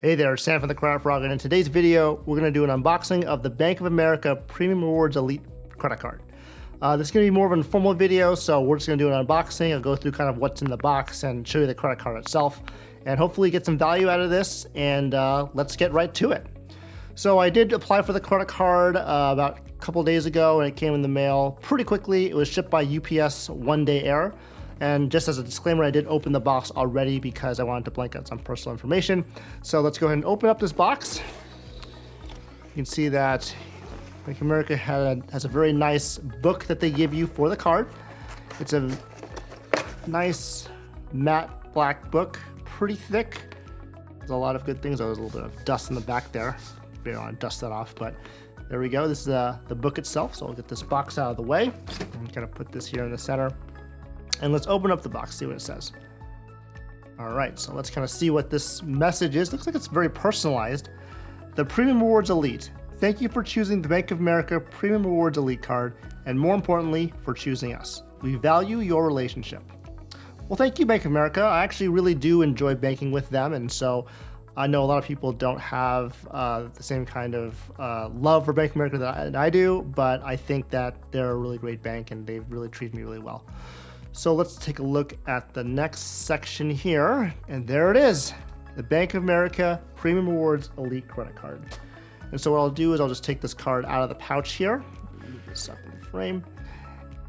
Hey there, it's Sam from the Credit Frog, and in today's video, we're going to do an unboxing of the Bank of America Premium Rewards Elite credit card. This is going to be more of an informal video, so we're just going to do an unboxing. I'll go through kind of what's in the box and show you the credit card itself, and hopefully get some value out of this, and let's get right to it. So I did apply for the credit card about a couple days ago, and it came in the mail pretty quickly. It was shipped by UPS one-day air. And just as a disclaimer, I did open the box already because I wanted to blank out some personal information. So let's go ahead and open up this box. You can see that Bank of America has a very nice book that they give you for the card. It's a nice matte black book, pretty thick. There's a lot of good things. Oh, there's a little bit of dust in the back there. We don't want to dust that off, but there we go. This is the book itself. So I'll get this box out of the way. I'm gonna put this here in the center. And let's open up the box, see what it says. All right, so let's kind of see what this message is. Looks like it's very personalized. The Premium Rewards Elite. Thank you for choosing the Bank of America Premium Rewards Elite card, and more importantly, for choosing us. We value your relationship. Well, thank you, Bank of America. I actually really do enjoy banking with them, and so I know a lot of people don't have the same kind of love for Bank of America that I do, but I think that they're a really great bank, and they've really treated me really well. So let's take a look at the next section here, and there it is, the Bank of America Premium Rewards Elite Credit Card. And so what I'll do is I'll just take this card out of the pouch here, move this up in the frame,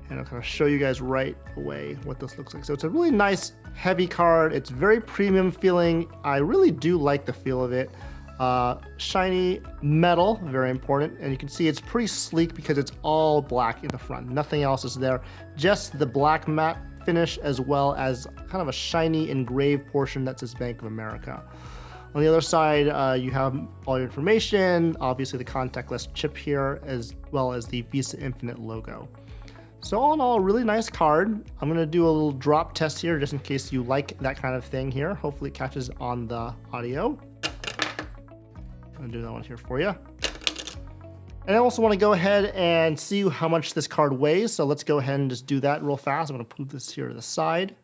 and I'll kind of show you guys right away what this looks like. So it's a really nice, heavy card. It's very premium feeling. I really do like the feel of it. Shiny metal, very important, and you can see it's pretty sleek because it's all black in the front. Nothing else is there, just the black matte finish as well as kind of a shiny engraved portion that says Bank of America. On the other side, you have all your information, obviously the contactless chip here, as well as the Visa Infinite logo. So all in all, a really nice card. I'm gonna do a little drop test here just in case you like that kind of thing here. Hopefully it catches on the audio. I'm gonna do that one here for you. And I also want to go ahead and see how much this card weighs. So let's go ahead and just do that real fast. I'm gonna move this here to the side.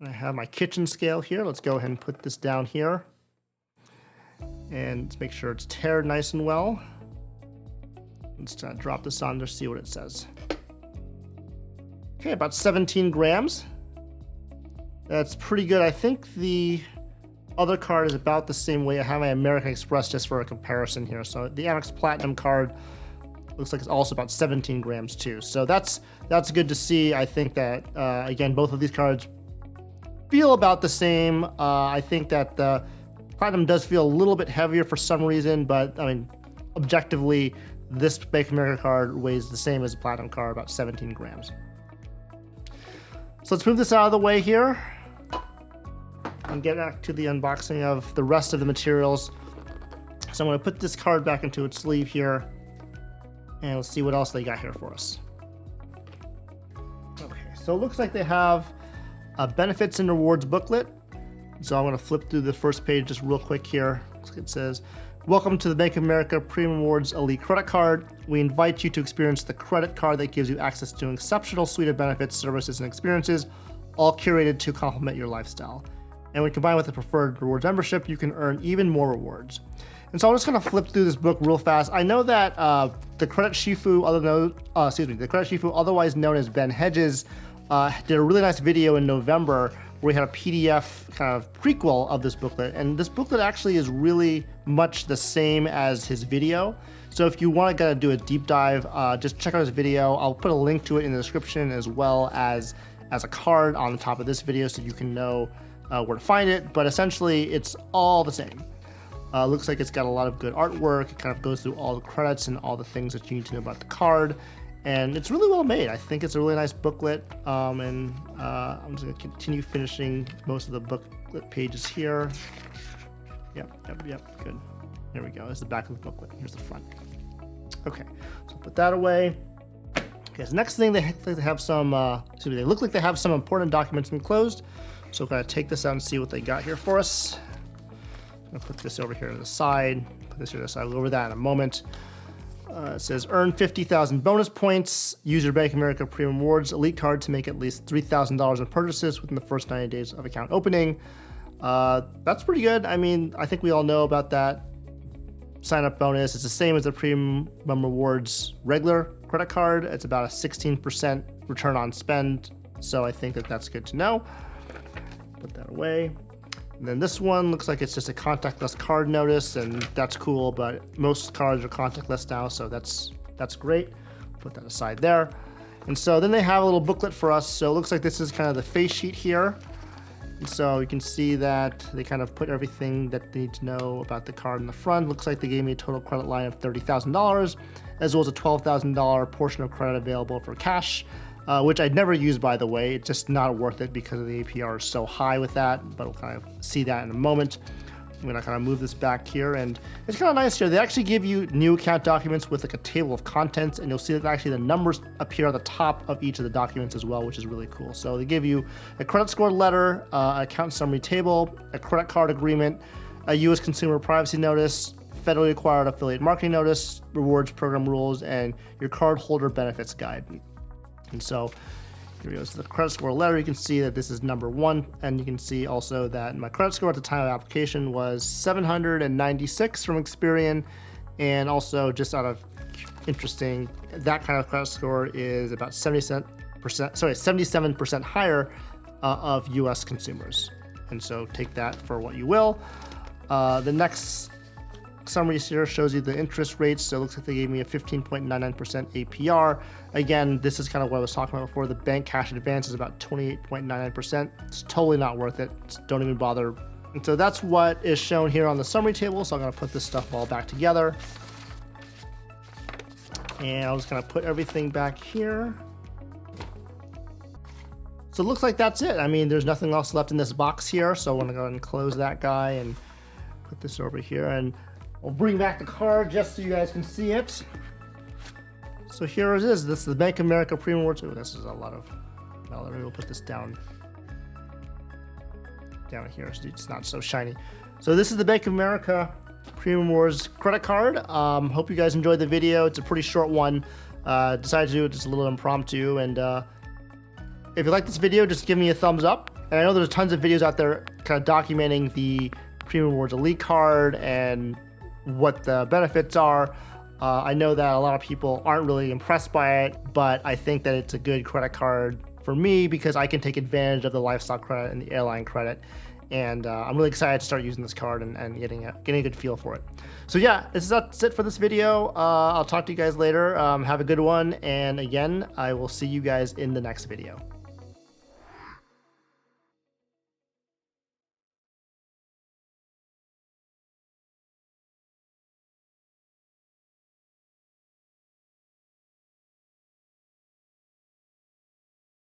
And I have my kitchen scale here. Let's go ahead and put this down here. And let's make sure it's tared nice and well. Let's drop this on to see what it says. Okay, about 17 grams. That's pretty good. I think the other card is about the same weight. I have my American Express just for a comparison here. So the Amex Platinum card looks like it's also about 17 grams too. So that's good to see. I think that, again, both of these cards feel about the same. I think that the Platinum does feel a little bit heavier for some reason, but I mean, objectively, this Bank of America card weighs the same as the Platinum card, about 17 grams. So let's move this out of the way here and get back to the unboxing of the rest of the materials. So I'm going to put this card back into its sleeve here, and let's see what else they got here for us. Okay, so it looks like they have a benefits and rewards booklet. So I'm going to flip through the first page just real quick here. It says, welcome to the Bank of America Premium Rewards Elite Credit Card. We invite you to experience the credit card that gives you access to an exceptional suite of benefits, services, and experiences, all curated to complement your lifestyle. And when combined with a preferred rewards membership, you can earn even more rewards. And so I'm just gonna flip through this book real fast. I know that the Credit Shifu, otherwise known as Ben Hedges, did a really nice video in November where we had a PDF kind of prequel of this booklet. And this booklet actually is really much the same as his video. So if you want to do a deep dive, just check out his video. I'll put a link to it in the description as well as a card on the top of this video so you can know where to find it, but essentially it's all the same. Looks like it's got a lot of good artwork. It kind of goes through all the credits and all the things that you need to know about the card, and it's really well made. I think it's a really nice booklet, and I'm just going to continue finishing most of the booklet pages here. Yep, good. There we go. This is the back of the booklet. Here's the front. Okay, so put that away. Okay, so next thing, they have some, they look like they have some important documents enclosed. So we're gonna take this out and see what they got here for us. I'm gonna put this over here to the side, put this here to the side, I'll go over that in a moment. It says earn 50,000 bonus points, use your Bank of America Premium Rewards Elite card to make at least $3,000 in purchases within the first 90 days of account opening. That's pretty good. I mean, I think we all know about that sign up bonus. It's the same as the Premium Rewards regular credit card. It's about a 16% return on spend. So I think that that's good to know. Put that away. And then this one looks like it's just a contactless card notice, and that's cool, but most cards are contactless now, so that's great. Put that aside there. And so then they have a little booklet for us. So it looks like this is kind of the face sheet here. And so you can see that they kind of put everything that they need to know about the card in the front. Looks like they gave me a total credit line of $30,000, as well as a $12,000 portion of credit available for cash, which I'd never use, by the way. It's just not worth it because of the APR is so high with that, but we'll kind of see that in a moment. I'm gonna kind of move this back here, and it's kind of nice here. They actually give you new account documents with like a table of contents, and you'll see that actually the numbers appear at the top of each of the documents as well, which is really cool. So they give you a credit score letter, account summary table, a credit card agreement, a U.S. consumer privacy notice, federally required affiliate marketing notice, rewards program rules, and your card holder benefits guide. And so here we go. So the credit score letter, you can see that this is number 1, and you can see also that my credit score at the time of application was 796 from Experian, and also just out of interesting, that kind of credit score is about 77% higher of U.S. consumers. And so take that for what you will. The next summary here shows you the interest rates. So it looks like they gave me a 15.99% APR. Again, this is kind of what I was talking about before. The bank cash advance is about 28.99%. It's totally not worth it. Just don't even bother. And so that's what is shown here on the summary table. So I'm going to put this stuff all back together. And I'm just going to put everything back here. So it looks like that's it. I mean, there's nothing else left in this box here. So I'm going to go ahead and close that guy and put this over here. And I'll bring back the card just so you guys can see it. So here it is. This is the Bank of America Premium Rewards. Oh, this is a lot of, well, maybe we'll put this down here so it's not so shiny. So this is the Bank of America Premium Rewards credit card. Hope you guys enjoyed the video. It's a pretty short one. Decided to do it just a little impromptu. And if you like this video, just give me a thumbs up. And I know there's tons of videos out there kind of documenting the Premium Rewards Elite card and what the benefits are. I know that a lot of people aren't really impressed by it, but I think that it's a good credit card for me because I can take advantage of the lifestyle credit and the airline credit. And I'm really excited to start using this card and getting a good feel for it. So yeah, that's it for this video. I'll talk to you guys later. Have a good one. And again, I will see you guys in the next video.